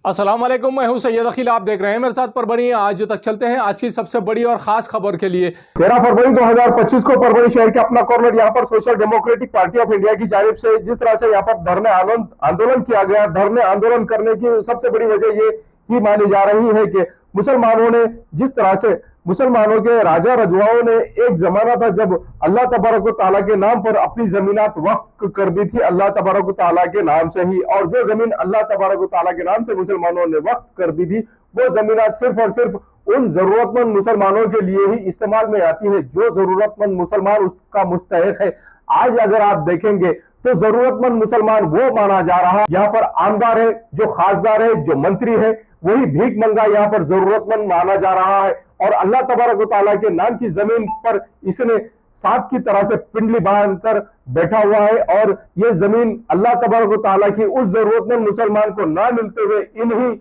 अस्सलाम वालेकुम, मैं हूं सैयद अखिल। आप देख रहे हैं मेरे साथ परभनी। आज तक चलते हैं आज की सबसे बड़ी और खास खबर के लिए। 13 फरवरी 2025 को परभनी शहर के अपना कॉर्नर यहाँ पर social democratic party of India की जानिब से जिस तरह से यहाँ पर धरने आंदोलन किया गया, धरने आंदोलन करने की सबसे बड़ी वजह ये ही मानी जा रही है कि मुसलमानों ने जिस तरह से मुसलमानों के राजा रजवाओं ने एक जमाना था जब अल्लाह तबारक व तआला के नाम पर अपनी जमीनात वक्फ कर दी थी, अल्लाह तबारक व तआला के नाम से ही। और जो जमीन अल्लाह तबारक व तआला के नाम से मुसलमानों ने वक्फ कर दी थी, वो जमीनात सिर्फ और सिर्फ उन जरूरतमंद मुसलमानों के लिए ही इस्तेमाल में आती है जो जरूरतमंद मुसलमान उसका मुस्तहिक है। आज अगर आप देखेंगे तो जरूरतमंद मुसलमान वो माना जा रहा है, यहाँ पर आमदार है, जो खासदार है, जो मंत्री है, वही भीख मंगा यहाँ पर जरूरतमंद माना जा रहा है। और अल्लाह तबारक तआला के नाम की जमीन पर इसने सांप की तरह से पिंडली बांधकर बैठा हुआ है। और ये जमीन अल्लाह तबारक तआला की उस जरूरतमंद मुसलमान को ना मिलते हुए इन्हीं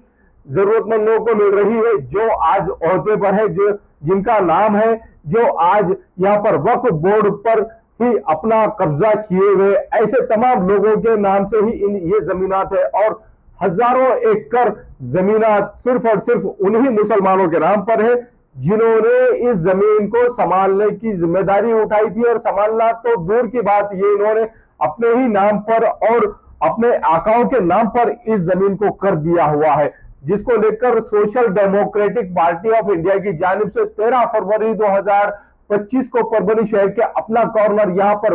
जरूरतमंदों को मिल रही है जो आज ओहदे पर है, जो जिनका नाम है, जो आज यहाँ पर वक्फ बोर्ड पर ही अपना कब्जा किए हुए ऐसे तमाम लोगों के नाम से ही ये जमीनात है। और हजारों एकड़ जमीनात सिर्फ और सिर्फ उन्हीं मुसलमानों के नाम पर है जिन्होंने इस जमीन को संभालने की जिम्मेदारी उठाई थी। और संभालना तो दूर की बात, ये इन्होंने अपने ही नाम पर और अपने आकाओं के नाम पर इस जमीन को कर दिया हुआ है, जिसको लेकर social democratic party of India की जानिब से 13 फरवरी 2025 को परभनी शहर के अपना कॉर्नर यहाँ पर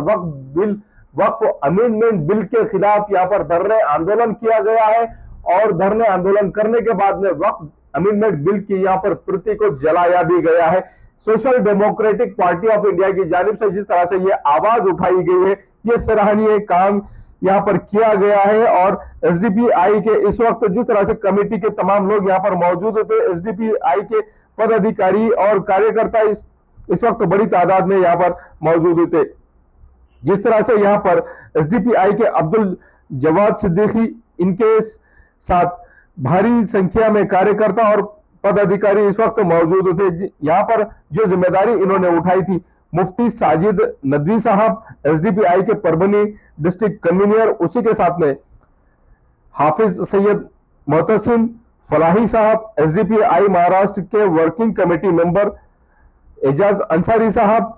वक्फ अमेंडमेंट बिल के खिलाफ यहाँ पर धरने आंदोलन किया गया है। और धरने आंदोलन करने के बाद में वक्फ अमेंडमेंट बिल की यहाँ पर प्रति को जलाया भी गया है। Social democratic party of India की जानिब से जिस तरह से ये आवाज उठाई गई है, ये सराहनीय काम यहाँ पर किया गया है। और एसडीपीआई के इस वक्त जिस तरह से कमेटी के तमाम लोग यहाँ पर मौजूद थे, एसडीपीआई के पदाधिकारी और कार्यकर्ता इस वक्त बड़ी तादाद में यहाँ पर मौजूद थे। जिस तरह से यहाँ पर एसडीपीआई के अब्दुल जवाद सिद्दीकी, इनके साथ भारी संख्या में कार्यकर्ता और पदाधिकारी इस वक्त मौजूद थे। यहाँ पर जो जिम्मेदारी इन्होंने उठाई थी, मुफ्ती साजिद नदवी साहब एसडीपीआई के परभनी डिस्ट्रिक्ट कन्वीनर, उसी के साथ में हाफिज सैयद मोहतसिम फलाही साहब एसडीपीआई महाराष्ट्र के working committee member, Ejaz Ansari साहब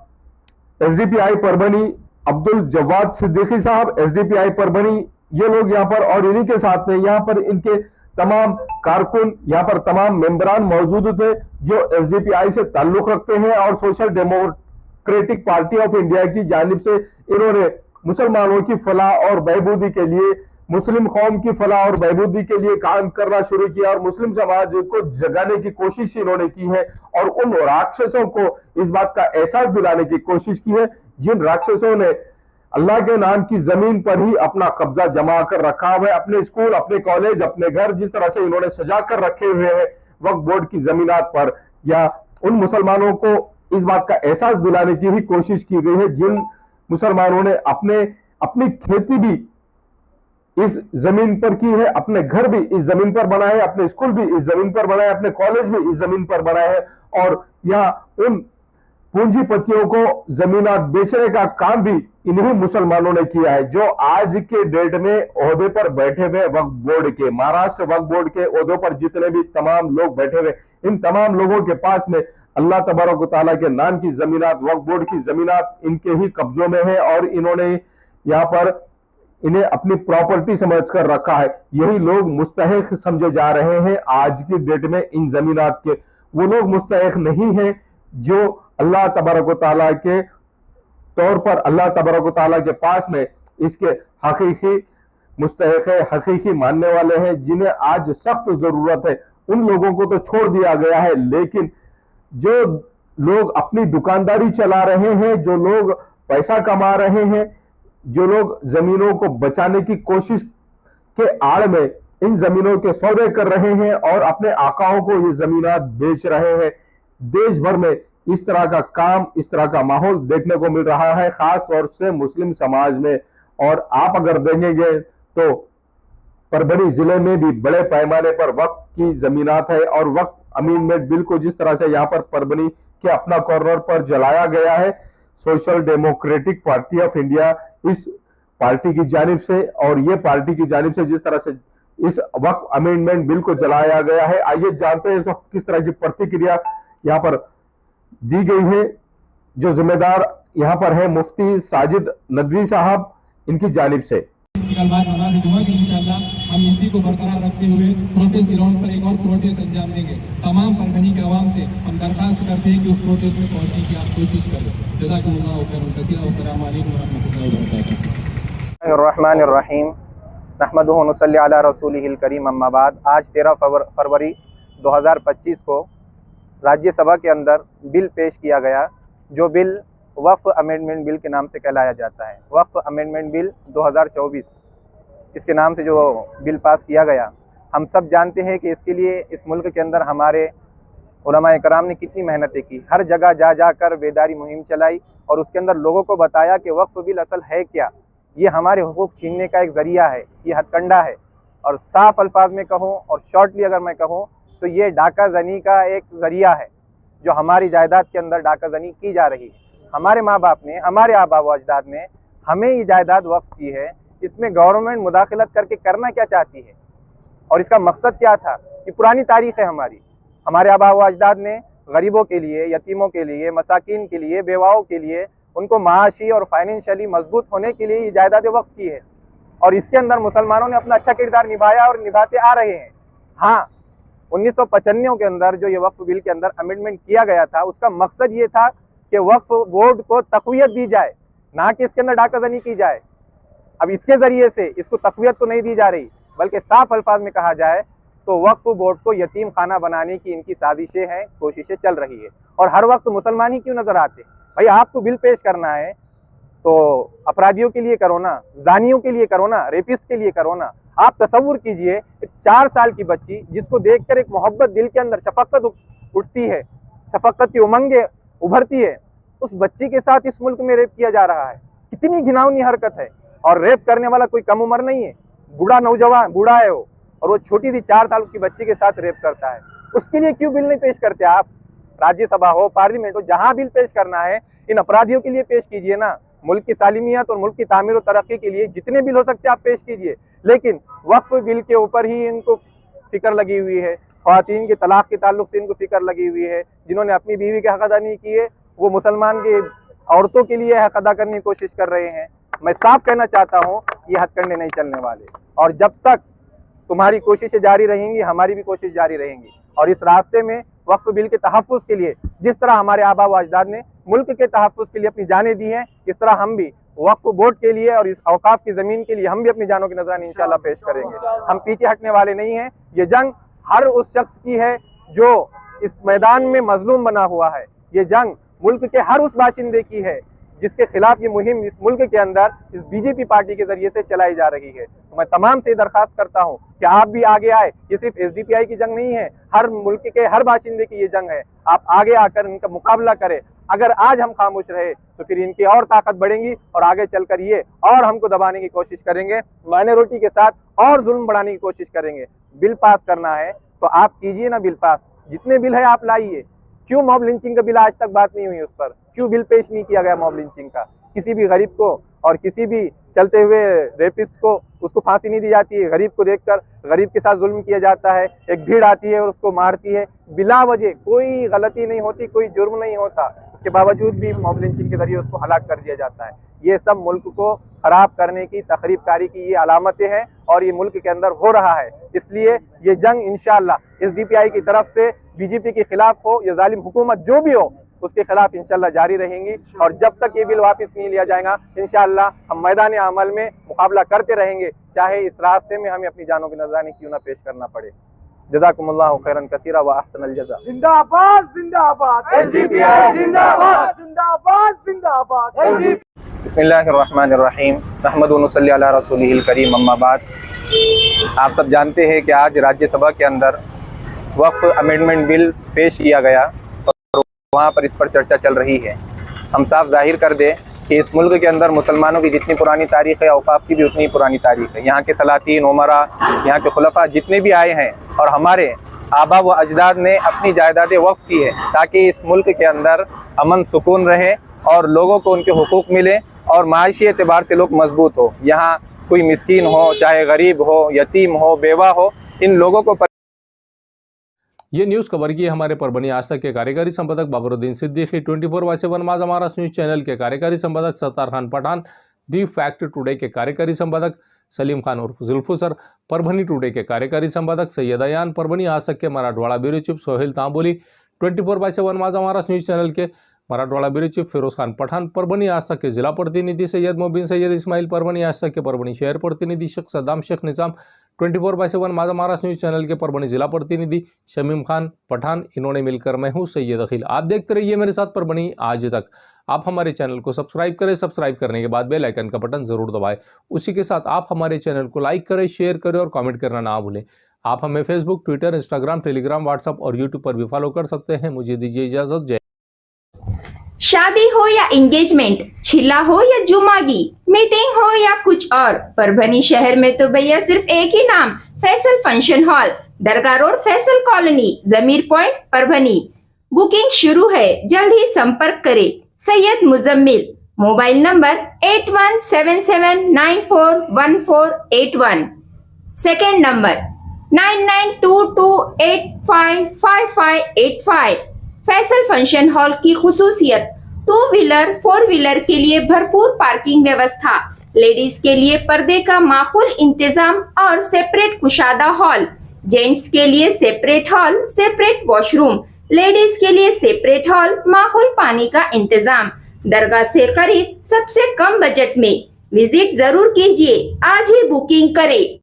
एसडीपीआई परभनी, अब्दुल जवाद सिद्दीकी साहब एसडीपीआई परभनी, ये लोग यहाँ पर और इन्हीं के साथ में यहाँ पर इनके तमाम कारकुन, यहाँ पर तमाम मेंबरान मौजूद थे जो एसडीपीआई से ताल्लुक रखते हैं। और social democratic party of India की जानिब से इन्होंने मुसलमानों की फलाह और बहबूदी के लिए, मुस्लिम कौम की फलाह और बहबूदी के लिए काम करना शुरू किया और मुस्लिम समाज को जगाने की कोशिश इन्होंने की है। और उन राक्षसों को इस बात का एहसास दिलाने की कोशिश की है जिन राक्षसों ने अल्लाह के नाम की जमीन पर ही अपना कब्जा जमा कर रखा हुआ है। अपने स्कूल, अपने कॉलेज, अपने घर जिस तरह से इन्होंने सजा कर रखे हुए हैं वक्फ बोर्ड की जमीनात पर, या उन मुसलमानों को इस बात का एहसास दिलाने की ही कोशिश की गई है जिन मुसलमानों ने अपनी खेती भी इस जमीन पर की है, अपने घर भी इस जमीन पर बनाए हैं, अपने स्कूल भी इस जमीन पर बनाए, अपने कॉलेज भी इस जमीन पर बनाए हैं। और यहाँ उन पूंजीपतियों को जमीनात बेचने का काम भी इन्हीं मुसलमानों ने किया है जो आज के डेट में ओहदे पर बैठे हुए वक्फ बोर्ड के, महाराष्ट्र वक्फ बोर्ड के ओहदों पर जितने भी तमाम लोग बैठे हुए, इन तमाम लोगों के पास में अल्लाह तबारक व तआला के नाम की जमीनात, वक्फ बोर्ड की जमीनात इनके ही कब्जों में है। और इन्होंने यहाँ पर इन्हें अपनी प्रॉपर्टी समझकर रखा है। यही लोग मुस्तहिक समझे जा रहे हैं आज की डेट में इन जमीनात के। वो लोग मुस्तहिक नहीं है जो अल्लाह तबारक व तआला के तौर पर अल्लाह तबारक व तआला के पास में इसके हकीकी मुस्तहिक हकीकी मानने वाले हैं, जिन्हें आज सख्त जरूरत है। उन लोगों को तो छोड़ दिया गया है, लेकिन जो लोग अपनी दुकानदारी चला रहे हैं, जो लोग पैसा कमा रहे हैं, जो लोग जमीनों को बचाने की कोशिश के आड़ में इन जमीनों के सौदे कर रहे हैं और अपने आकाओं को ये जमीनात बेच रहे हैं, देश भर में इस तरह का काम, इस तरह का माहौल देखने को मिल रहा है, खास तौर से मुस्लिम समाज में। और आप अगर देखेंगे तो परभनी जिले में भी बड़े पैमाने पर वक्फ की जमीनात है। और वक्फ अमेंडमेंट बिल को जिस तरह से यहाँ पर परभनी के अपना कॉर्नर पर जलाया गया है, social democratic party of India इस पार्टी की जानिब से और ये पार्टी की जानिब से जिस तरह से इस वक्फ अमेंडमेंट बिल को जलाया गया है। आइए जानते हैं इस वक्त किस तरह की प्रतिक्रिया यहाँ पर दी गई है। जो जिम्मेदार यहाँ पर है मुफ्ती साजिद नदवी साहब, इनकी जानिब से इंशाल्लाह हम इसी को बरकरार रखते हुए प्रोटेस्ट ग्राउंड पर एक और प्रोटेस्ट अंजाम देंगे। तमाम परभणी के आवाम से हम दरखास्त करते हैं कि उस प्रोटेस्ट में पहुंचने की आप कोशिश करें। जज़ाकुमुल्लाहु खैरन कसीरा व अस्सलामु अलैकुम व रहमतुल्लाहि व बरकातुहू। रहमानिर्रहीम नहमदुहु व नसल्ली अला रसूलिहिल करीम, अम्मा बाद। आज 13 फरवरी 2025 को राज्यसभा के अंदर बिल पेश किया गया, जो बिल वक्फ अमेंडमेंट बिल के नाम से कहलाया जाता है। वक्फ अमेंडमेंट बिल 2024 इसके नाम से जो बिल पास किया गया, हम सब जानते हैं कि इसके लिए इस मुल्क के अंदर हमारे उलमाए कराम ने कितनी मेहनतें की। हर जगह जा जाकर बेदारी मुहिम चलाई और उसके अंदर लोगों को बताया कि वक्फ बिल असल है क्या। ये हमारे हुकूक छीनने का एक ज़रिया है, ये हथकंडा है। और साफ़ अल्फाज में कहूँ और शॉर्टली अगर मैं कहूँ तो ये डाका ज़नी का एक ज़रिया है, जो हमारी जायदाद के अंदर डाका ज़नी की जा रही है। हमारे माँ बाप ने, हमारे आबा व अजदाद ने हमें ये जायदाद वक्फ की है। इसमें गवर्नमेंट मुदाखलत करके करना क्या चाहती है और इसका मकसद क्या था? ये पुरानी तारीख़ है हमारी। हमारे आबा व अजदाद ने गरीबों के लिए, यतीमों के लिए, मसाकिन के लिए, बेवाओं के लिए, उनको माशी और फाइनेंशियली मजबूत होने के लिए ये जायदाद वक्फ की है। और इसके अंदर मुसलमानों ने अपना अच्छा किरदार निभाया और निभाते आ रहे हैं। हाँ, 1995 के अंदर जो ये वक्फ बिल के अंदर अमेंडमेंट किया गया था, उसका मकसद ये था कि वक्फ बोर्ड को तक़वियत दी जाए, ना कि इसके अंदर डाकाज़नी की जाए। अब इसके ज़रिए से इसको तक़वियत तो नहीं दी जा रही, बल्कि साफ अल्फाज में कहा जाए तो वक्फ बोर्ड को यतीम खाना बनाने की इनकी साजिशें हैं, कोशिशें चल रही है। और हर वक्त मुसलमान ही क्यों नज़र आते? भाई, आपको बिल पेश करना है तो अपराधियों के लिए करो ना, जानियों के लिए करो ना, रेपिस्ट के लिए करो ना। आप तसव्वुर कीजिए, 4 साल की बच्ची जिसको देखकर एक मोहब्बत दिल के अंदर शफकत उठती है, शफकत की उमंगें उभरती है, उस बच्ची के साथ इस मुल्क में रेप किया जा रहा है। कितनी घिनौनी हरकत है। और रेप करने वाला कोई कम उम्र नहीं है, बूढ़ा नौजवान, बूढ़ा है वो, और वो छोटी सी 4 साल की बच्ची के साथ रेप करता है। उसके लिए क्यों बिल नहीं पेश करते आप? राज्यसभा हो, पार्लियामेंट हो, जहां बिल पेश करना है इन अपराधियों के लिए पेश कीजिए ना। मुल्क की सालिमियत और मुल्क की तामीर और तरक्की के लिए जितने बिल हो सकते हैं आप पेश कीजिए, लेकिन वक्फ बिल के ऊपर ही इनको फिक्र लगी हुई है। ख्वातीन के तलाक के ताल्लुक से इनको फिक्र लगी हुई है। जिन्होंने अपनी बीवी के हक अदा नहीं किए, वो मुसलमान की औरतों के लिए हक अदा करने की कोशिश कर रहे हैं। मैं साफ कहना चाहता हूँ, ये हथकंडे नहीं चलने वाले। और जब तक तुम्हारी कोशिशें जारी रहेंगी, हमारी भी कोशिश जारी रहेंगी। और इस रास्ते में वक्फ बिल के तहफ़्फ़ुज़ के लिए जिस तरह हमारे आबा व अजदाद ने मुल्क के तहफ़्फ़ुज़ के लिए अपनी जानें दी हैं, इस तरह हम भी वक्फ बोर्ड के लिए और इस औकाफ की ज़मीन के लिए हम भी अपनी जानों की नजरानी इंशाल्लाह पेश करेंगे। हम पीछे हटने वाले नहीं हैं। ये जंग हर उस शख्स की है जो इस मैदान में मजलूम बना हुआ है। ये जंग मुल्क के हर उस बाशिंदे की है जिसके खिलाफ ये मुहिम इस मुल्क के अंदर इस बीजेपी पार्टी के जरिए से चलाई जा रही है। तो मैं तमाम से दरखास्त करता हूँ कि आप भी आगे आए। ये सिर्फ एसडीपीआई की जंग नहीं है, हर मुल्क के हर बाशिंदे की ये जंग है। आप आगे आकर इनका मुकाबला करें। अगर आज हम खामोश रहे तो फिर इनकी और ताकत बढ़ेंगी और आगे चलकर ये और हमको दबाने की कोशिश करेंगे, माइनॉरिटी के साथ और जुल्म बढ़ाने की कोशिश करेंगे। बिल पास करना है तो आप कीजिए ना बिल पास, जितने बिल है आप लाइए। क्यों मॉब लिंचिंग का बिल आज तक बात नहीं हुई उस पर? क्यों बिल पेश नहीं किया गया मॉब लिंचिंग का? किसी भी गरीब को और किसी भी चलते हुए रेपिस्ट को उसको फांसी नहीं दी जाती है। गरीब को देखकर गरीब के साथ जुल्म किया जाता है। एक भीड़ आती है और उसको मारती है बिला वजह, कोई गलती नहीं होती, कोई जुर्म नहीं होता, उसके बावजूद भी मॉब लिंचिंग के जरिए उसको हलाक कर दिया जाता है। ये सब मुल्क को ख़राब करने की, तखरीबकारी की ये अलामतें हैं और ये मुल्क के अंदर हो रहा है। इसलिए ये जंग इंशाअल्लाह एसडीपीआई की तरफ से बीजेपी के खिलाफ हो या जालिम हुकूमत जो भी हो, उसके खिलाफ इंशाअल्लाह जारी रहेंगी। और जब तक ये बिल वापस नहीं लिया जाएगा इंशाअल्लाह हम मैदान अमल में मुकाबला करते रहेंगे, चाहे इस रास्ते में हमें अपनी जानों की नजरानी क्यों ना पेश करना पड़े। जज़ाकुमुल्लाहु खैरन कसीरा व अहसनल जज़ा। जिंदाबाद जिंदाबाद एसडीपीआई, जिंदाबाद जिंदाबाद जिंदाबाद। बिस्मिल्लाहिर्रहमानिर्रहीम नहमदुहु व नसल्ली अला रसूलिहिल करीम, अम्मा बाद। आप सब जानते हैं कि आज राज्यसभा के अंदर वक्फ अमेंडमेंट बिल पेश किया गया और वहाँ पर इस पर चर्चा चल रही है। हम साफ जाहिर कर दें कि इस मुल्क के अंदर मुसलमानों की जितनी पुरानी तारीख़ है, औकाफ़ की भी उतनी पुरानी तारीख़ है। यहाँ के सलातीन, उमरा, यहाँ के खुलफा जितने भी आए हैं और हमारे आबा व अजदाद ने अपनी जायदादें वक्फ की है ताकि इस मुल्क के अंदर अमन सुकून रहे और लोगों को उनके हुकूक मिले और माशी एतबार से लोग मजबूत हो। यहाँ कोई मिस्कीन हो, चाहे गरीब हो, यतीम हो, बेवा हो, इन लोगों को ये न्यूज़ कवर की हमारे परभनी आज तक के कार्यकारी संपादक बाबरुद्दीन सिद्दीकी, 24/7 माझा महाराष्ट्र न्यूज़ चैनल के कार्यकारी संपादक Sattar Khan Pathan, The Fact Today के कार्यकारी संपादक सलीम खान उर्फ जुल्फू सर, परभनी टुडे के कार्यकारी संपादक सैयद अयान, परभनी आज तक के मराठवाड़ा ब्यूरो चीफ सोहेल तांबोली, 24/7 माझा महाराष्ट्र न्यूज़ चैनल के मराठवाड़ा ब्यूरो चीफ फिरोज खान पठान, परभनी आज तक के जिला प्रतिनिधि सैयद मोबिन सैयद इस्माइल, परभनी आज तक के परभनी शहर प्रतिनिधि शेख सद्दाम शेख निजाम, 24/7 माझा महाराष्ट्र न्यूज़ चैनल के परभनी जिला प्रतिनिधि शमीम खान पठान, इन्होंने मिलकर मैं हूँ सैयद अखिल। आप देखते रहिए मेरे साथ परभनी आज तक। आप हमारे चैनल को सब्सक्राइब करें, सब्सक्राइब करने के बाद बेल आइकन का बटन जरूर दबाएं। उसी के साथ आप हमारे चैनल को लाइक करें, शेयर करें और कमेंट करना ना भूलें। आप हमें Facebook, Twitter, Instagram, Telegram, WhatsApp और यूट्यूब पर भी फॉलो कर सकते हैं। मुझे दीजिए इजाजत। जय। शादी हो या एंगेजमेंट, छिल्ला हो या जुमागी, मीटिंग हो या कुछ और, परभनी शहर में तो भैया सिर्फ एक ही नाम, फैसल फंक्शन हॉल, दरगाह रोड, फैसल कॉलोनी, जमीर पॉइंट, परभनी। बुकिंग शुरू है, जल्द ही संपर्क करें। Syed Muzammil, mobile number 8177941481, second number 9922855585। Faisal function hall की खुसूसियत, 2 व्हीलर 4 व्हीलर के लिए भरपूर पार्किंग व्यवस्था, लेडीज के लिए पर्दे का माकूल इंतजाम और सेपरेट कुशादा हॉल, जेंट्स के लिए separate hall, separate washroom, ladies के लिए सेपरेट हॉल, माकूल पानी का इंतजाम, दरगाह से करीब, सबसे कम बजट में। विजिट जरूर कीजिए, आज ही बुकिंग करें।